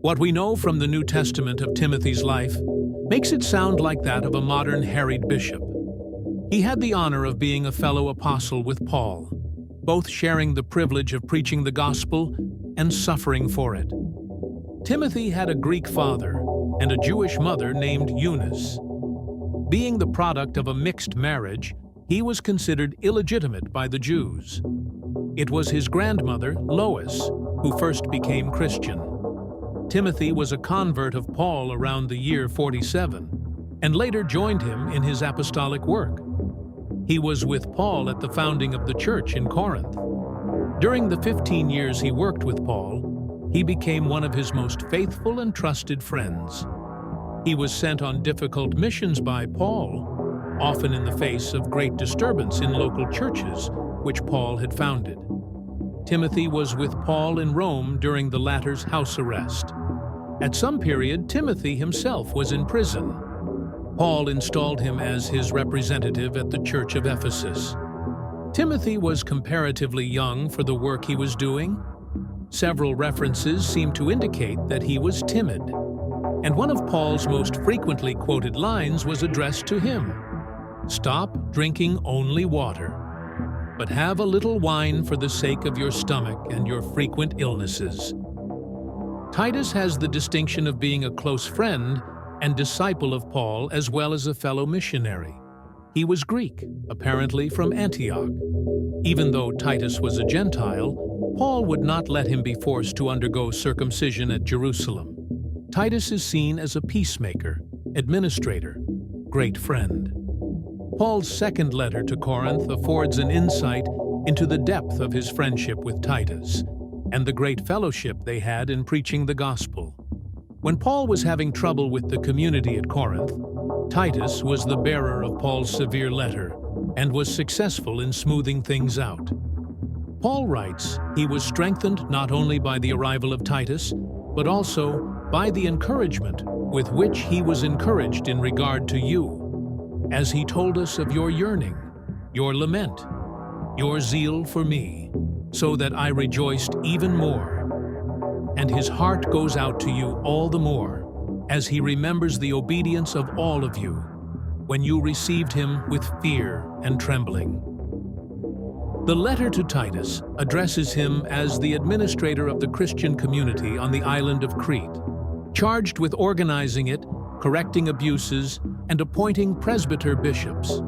What we know from the New Testament of Timothy's life makes it sound like that of a modern harried bishop. He had the honor of being a fellow apostle with Paul, both sharing the privilege of preaching the gospel and suffering for it. Timothy had a Greek father and a Jewish mother named Eunice. Being the product of a mixed marriage, he was considered illegitimate by the Jews. It was his grandmother, Lois, who first became Christian. Timothy was a convert of Paul around the year 47, and later joined him in his apostolic work. He was with Paul at the founding of the church in Corinth. During the 15 years he worked with Paul, he became one of his most faithful and trusted friends. He was sent on difficult missions by Paul, often in the face of great disturbance in local churches, which Paul had founded. Timothy was with Paul in Rome during the latter's house arrest. At some period, Timothy himself was in prison. Paul installed him as his representative at the church of Ephesus. Timothy was comparatively young for the work he was doing. Several references seem to indicate that he was timid, and one of Paul's most frequently quoted lines was addressed to him: "Stop drinking only water, but have a little wine for the sake of your stomach and your frequent illnesses." Titus has the distinction of being a close friend and disciple of Paul as well as a fellow missionary. He was Greek, apparently from Antioch. Even though Titus was a Gentile, Paul would not let him be forced to undergo circumcision at Jerusalem. Titus is seen as a peacemaker, administrator, great friend. Paul's second letter to Corinth affords an insight into the depth of his friendship with Titus and the great fellowship they had in preaching the gospel. When Paul was having trouble with the community at Corinth, Titus was the bearer of Paul's severe letter and was successful in smoothing things out. Paul writes he was strengthened not only by the arrival of Titus, but also by the encouragement with which he was encouraged in regard to you, as he told us of your yearning, your lament, your zeal for me, so that I rejoiced even more. And his heart goes out to you all the more, as he remembers the obedience of all of you, when you received him with fear and trembling. The letter to Titus addresses him as the administrator of the Christian community on the island of Crete, charged with organizing it, correcting abuses, and appointing presbyter bishops.